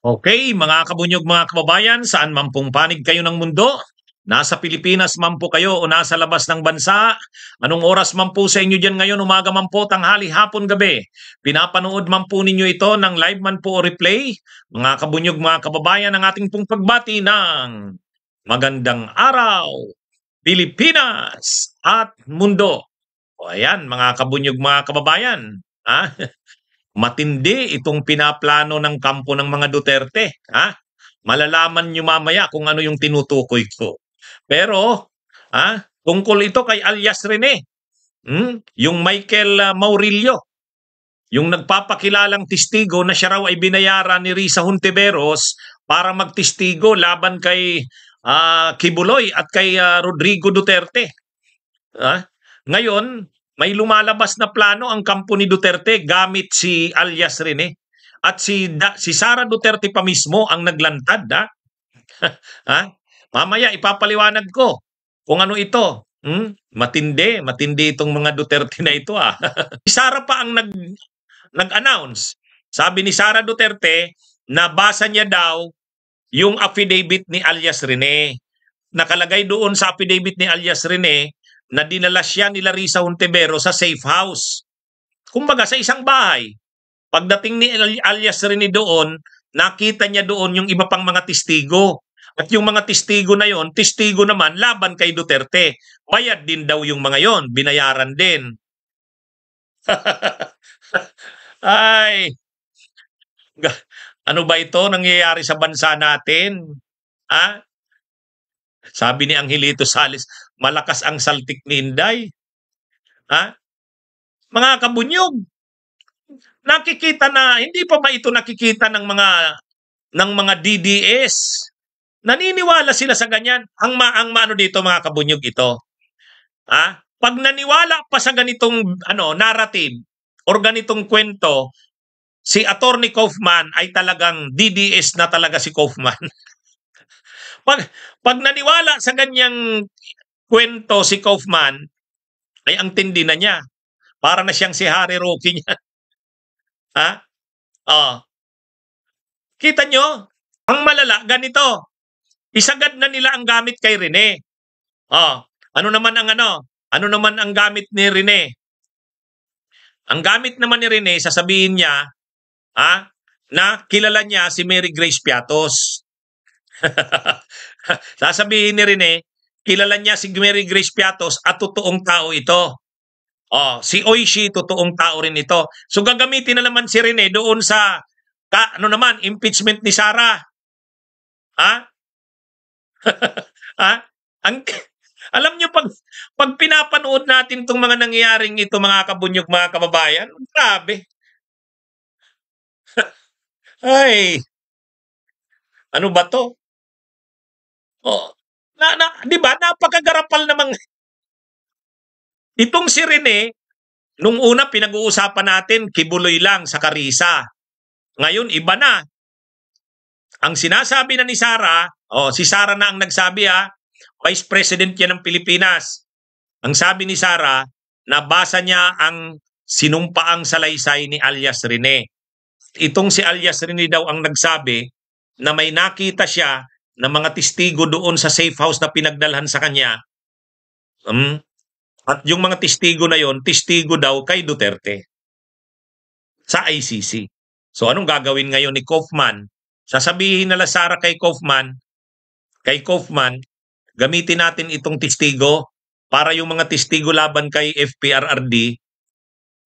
Okay, mga kabunyog, mga kababayan, saan man pong panig kayo ng mundo, nasa Pilipinas man po kayo o nasa labas ng bansa, anong oras man po sa inyo dyan ngayon, umaga man po, tanghali, hapon, gabi, pinapanood man po ninyo ito ng live man po o replay, mga kabunyog, mga kababayan, ang ating pong pagbati ng magandang araw, Pilipinas at mundo. O ayan, mga kabunyog, mga kababayan, ha? Matindi itong pinaplano ng kampo ng mga Duterte. Ha? Malalaman nyo mamaya kung ano yung tinutukoy ko. Pero, tungkol ito kay alias Rene, yung Michael Maurilio, yung nagpapakilalang testigo na siya raw ay binayaran ni Risa Hontiveros para magtestigo laban kay Kibuloy at kay Rodrigo Duterte. Ngayon, may lumalabas na plano ang kampo ni Duterte gamit si alias Rene. At si Sara Duterte pa mismo ang naglantad. Ha? Mamaya ipapaliwanag ko kung ano ito. Matindi itong mga Duterte na ito. Si Sara pa ang nag-announce. Sabi ni Sara Duterte, nabasa niya daw yung affidavit ni alias Rene. Nakalagay doon sa affidavit ni alias Rene na dinala siya ni Risa Hontiveros sa safe house. Kumbaga sa isang bahay. Pagdating ni alias Rene doon, nakita niya doon yung iba pang mga testigo. At yung mga testigo na yon, testigo naman laban kay Duterte. Bayad din daw yung mga yon, binayaran din. Ay, ano ba ito nangyayari sa bansa natin? Ha? Sabi ni Angelito Sales, malakas ang saltik ni Inday. Ha? Mga kabunyog, nakikita na, hindi pa ba ito nakikita ng mga DDS? Naniniwala sila sa ganyan. Ang maano dito mga kabunyog ito. Pag naniwala pa sa ganitong narrative or ganitong kwento, si Attorney Kaufman ay talagang DDS na talaga si Kaufman. pag naniwala sa ganyang kwento si Kaufman, ay ang tindi na niya. Para na siyang si Harry Roque niya. Kita nyo? Ang malala, ganito. Isagad na nila ang gamit kay Rene. Ano naman ang gamit ni Rene? Ang gamit naman ni Rene, sasabihin niya, na kilala niya si Mary Grace Piatos. Sasabihin ni Rene, kilala niya si Mary Grace Piatos at totoong tao ito. Si Oishi, totoong tao rin ito. So gagamitin na naman si Rene doon sa impeachment ni Sara. Alam nyo, pag pinapanood natin itong mga nangyayaring ito, mga kabunyog, mga kababayan, grabe. Ay, ano ba to? Di ba? Napakagarapal namang itong si Rene, nung una pinag-uusapan natin, Kibuloy lang sa Karisa. Ngayon, iba na. Ang sinasabi na ni Sara, si Sara na ang nagsabi Vice President yan ng Pilipinas. Ang sabi ni Sara, nabasa niya ang sinumpaang salaysay ni alias Rene. Itong si alias Rene daw ang nagsabi na may nakita siya na mga testigo doon sa safe house na pinagdalhan sa kanya. At yung mga testigo na yon, testigo daw kay Duterte sa ICC. So anong gagawin ngayon ni Kaufman? Sasabihin nila Sara kay Kaufman, gamitin natin itong testigo para yung mga testigo laban kay FPRRD,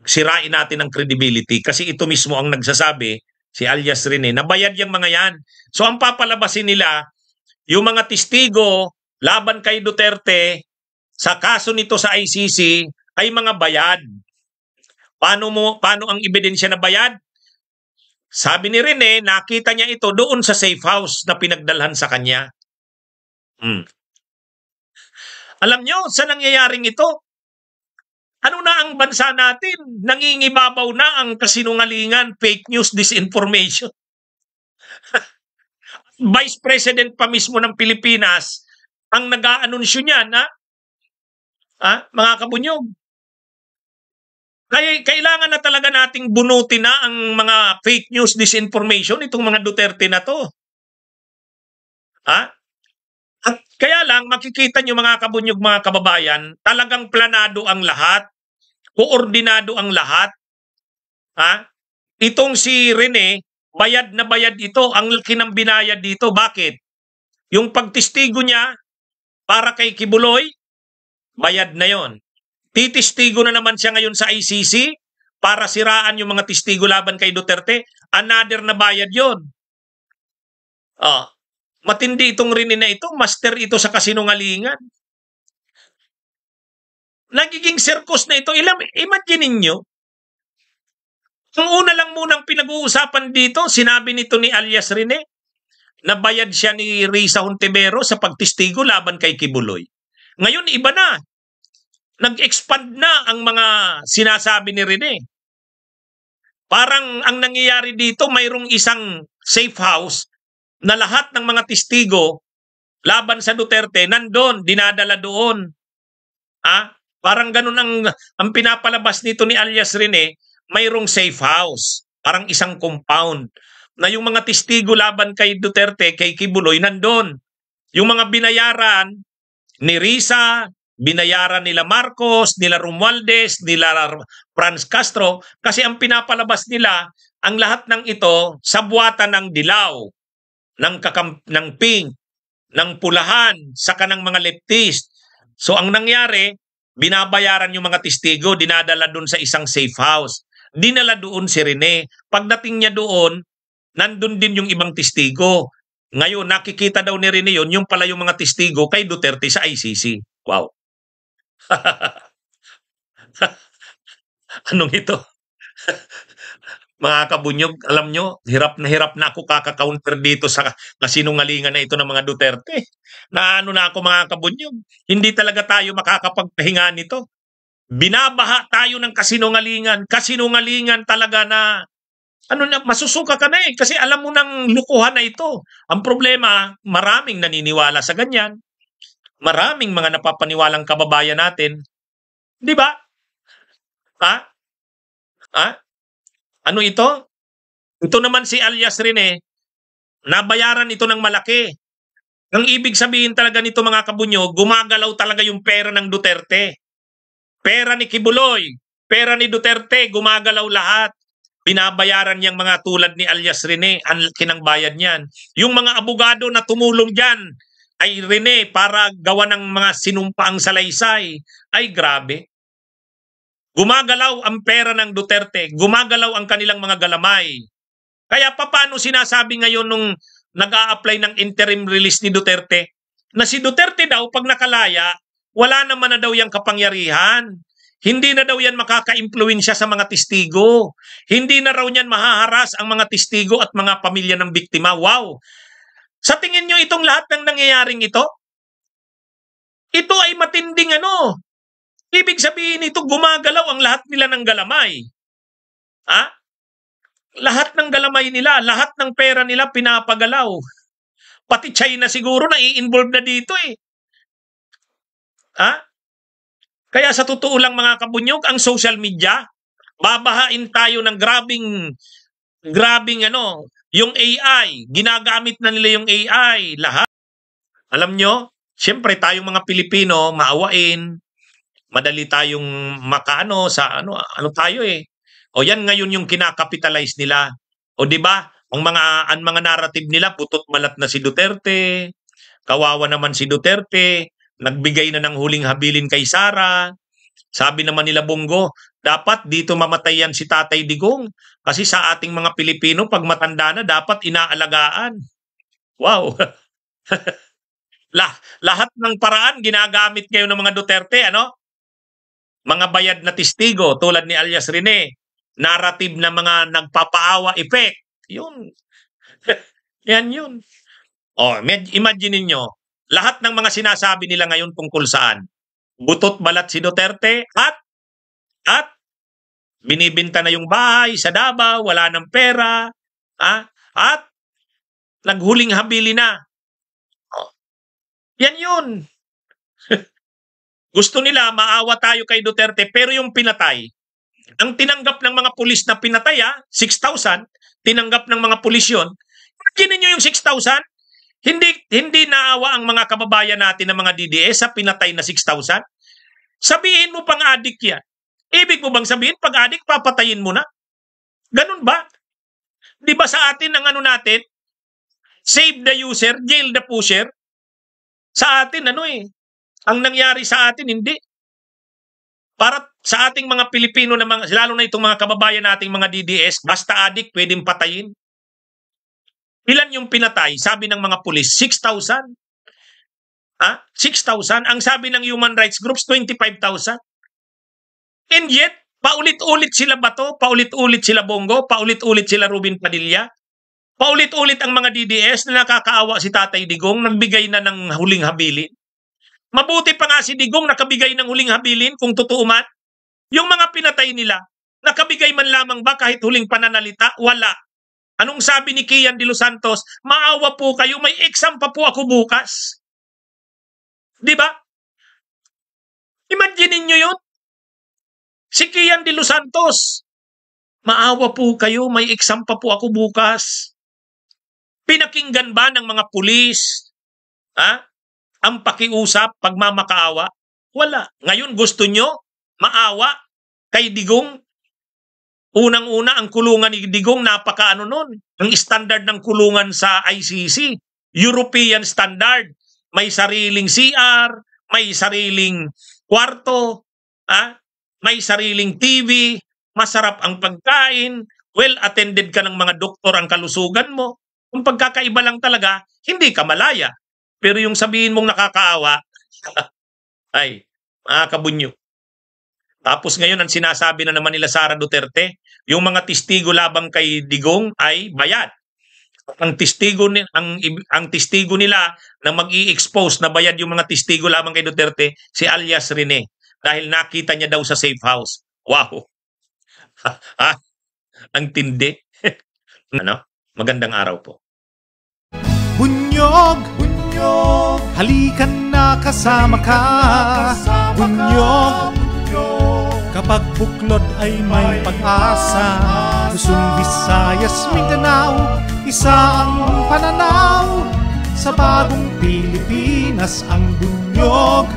sirain natin ang credibility kasi ito mismo ang nagsasabi, si alias Rene, nabayad yung mga yan. So ang papalabasin nila, yung mga testigo laban kay Duterte sa kaso nito sa ICC ay mga bayad. Paano ang ebidensya na bayad? Sabi ni Rene, nakita niya ito doon sa safe house na pinagdalhan sa kanya. Alam nyo, sa nangyayaring ito, ano na ang bansa natin? Nangingibabaw na ang kasinungalingan, fake news, disinformation. Vice President pa mismo ng Pilipinas ang nag-aanunsyo niyan, mga kabunyog. Kaya kailangan na talaga nating bunutin na ang mga fake news, disinformation, itong mga Duterte na to. Ha? At kaya lang, makikita nyo mga kabunyog, mga kababayan, talagang planado ang lahat, koordinado ang lahat. Ha? Itong si Rene, bayad na bayad ito, ang laki ng binayad dito. Bakit? Yung pagtistigo niya para kay Kibuloy, bayad na yon. Titistigo na naman siya ngayon sa ICC para siraan yung mga testigo laban kay Duterte. Another na bayad yon. Matindi itong Rene na ito, master ito sa kasinungalingan. Nagiging circus na ito. Imagine ninyo, ang una lang munang pinag-uusapan dito, sinabi nito ni alias Rene, nabayad siya ni Risa Hontivero sa pagtistigo laban kay Kibuloy. Ngayon, iba na. Nag-expand na ang mga sinasabi ni Rene. Parang ang nangyayari dito, mayroong isang safe house na lahat ng mga testigo laban sa Duterte, nandun, dinadala doon. Parang ganun ang pinapalabas nito ni alias Rene, mayroong safe house. Parang isang compound na yung mga testigo laban kay Duterte, kay Kibuloy, nandun. Yung mga binayaran ni Risa, binayaran nila Marcos, nila Romualdez, nila Franz Castro, kasi ang pinapalabas nila, ang lahat ng ito, sa buwatan ng dilaw, ng pink, ng pulahan, saka ng mga leftist. So ang nangyari, binabayaran yung mga testigo, dinadala doon sa isang safe house. Dinala doon si Rene. Pagdating niya doon, nandun din yung ibang testigo. Ngayon, nakikita daw ni Rene yun, yung pala yung mga testigo kay Duterte sa ICC. Wow. Anong ito? Mga kabunyog, alam nyo, hirap na ako kaka-counter dito sa kasinungalingan na ito ng mga Duterte. Na ako mga kabunyog, hindi talaga tayo makakapagpahinga nito. Binabaha tayo ng kasinungalingan talaga na masusuka ka na kasi alam mo ng lukuhan na ito. Ang problema, maraming naniniwala sa ganyan. Maraming mga napapaniwalang kababayan natin. Di ba? Ano ito? Ito naman si alias Rene, nabayaran ito ng malaki. Ang ibig sabihin talaga nito mga kabunyo, gumagalaw talaga yung pera ng Duterte. Pera ni Kibuloy, pera ni Duterte, gumagalaw lahat. Binabayaran niyang mga tulad ni alias Rene, ang kinangbayad niyan. Yung mga abogado na tumulong dyan ay Rene para gawa ng mga sinumpaang salaysay. Ay grabe. Gumagalaw ang pera ng Duterte, gumagalaw ang kanilang mga galamay. Kaya paano sinasabi ngayon nung nag-a-apply ng interim release ni Duterte na si Duterte daw pag nakalaya, wala naman na daw yung kapangyarihan. Hindi na daw yan makaka-impluwensya sa mga testigo. Hindi na raw yan mahaharas ang mga testigo at mga pamilya ng biktima. Wow! Sa tingin nyo itong lahat ng nangyayaring ito? Ito ay matinding Ibig sabihin ito, gumagalaw ang lahat nila ng galamay. Lahat ng galamay nila, lahat ng pera nila pinapagalaw. Pati China siguro na-i-involve na dito Kaya sa totoo lang mga kabunyog, ang social media, babahain tayo ng grabing yung AI, ginagamit na nila yung AI, lahat. Alam nyo, siyempre tayong mga Pilipino, maawain, madali tayong sa ano tayo O yan ngayon yung kinakapitalize nila. O di ba? Ang mga narrative nila putot malat na si Duterte. Kawawa naman si Duterte. Nagbigay na ng huling habilin kay Sara. Sabi naman nila Bongo, dapat dito mamatay yan si Tatay Digong kasi sa ating mga Pilipino pag matanda na dapat inaalagaan. Wow. Lahat ng paraan ginagamit ngayon ng mga Duterte, mga bayad na testigo tulad ni alias Rene, narrative na mga nagpapaawa effect. Yun. Yan yun. Imagine niyo, lahat ng mga sinasabi nila ngayon tungkol saan? Butot balat si Duterte at binibinta na yung bahay sa Davao, wala ng pera, at naghuling habili na. Yan yun. Gusto nila maawa tayo kay Duterte pero yung pinatay, Ang tinanggap ng mga pulis na pinatay, 6,000, tinanggap ng mga pulis yun. Imagine niyo yung 6,000? Hindi naawa ang mga kababayan natin ng mga DDS sa pinatay na 6,000? Sabihin mo pang adik yan. Ibig mo bang sabihin, pag adik, papatayin mo na? Ganun ba? Di ba sa atin ang ano natin? Save the user, jail the pusher. Sa atin, ang nangyari sa atin, hindi. Para sa ating mga Pilipino, lalo na itong mga kababayan nating mga DDS, basta adik, pwedeng patayin. Ilan yung pinatay? Sabi ng mga pulis, 6,000. 6,000. Ang sabi ng human rights groups, 25,000. And yet, paulit-ulit sila Bato, paulit-ulit sila Bongo, paulit-ulit sila Ruben Padilla, paulit-ulit ang mga DDS na nakakaawa si Tatay Digong, nagbigay na ng huling habilin. Mabuti pa nga si Digong nakabigay ng huling habilin kung totoo man. Yung mga pinatay nila, nakabigay man lamang ba kahit huling pananalita? Wala. Anong sabi ni Kian de los Santos? Maawa po kayo, may exam pa po ako bukas. Di ba? Imagine niyo yun. Si Kian de los Santos, maawa po kayo, may exam pa po ako bukas. Pinakinggan ba ng mga pulis ang pakiusap, pagmamakaawa? Wala. Ngayon gusto nyo maawa kay Digong? Unang-una, ang kulungan ni Digong, napakaano nun. Ang standard ng kulungan sa ICC, European standard. May sariling CR, may sariling kwarto, may sariling TV, masarap ang pagkain, well-attended ka ng mga doktor ang kalusugan mo. Kung pagkakaiba lang talaga, hindi ka malaya. Pero yung sabihin mong nakakaawa, ay, mga kabunyo. Tapos ngayon, ang sinasabi na naman nila Sara Duterte, yung mga testigo labang kay Digong ay bayad. Ang testigo nila na mag-i-expose na bayad yung mga testigo lamang kay Duterte, si alias Rene. Dahil nakita niya daw sa safe house. Wow. Ang tindi. Magandang araw po. Bunyog, bunyog, halikan na kasama ka. Bunyog, kapag buklod ay may pag-asa. Luzon, Visayas, Mindanao, isa ang pananaw. Sa bagong Pilipinas ang bunyog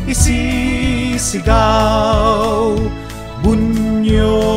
isisigaw. Bunyog.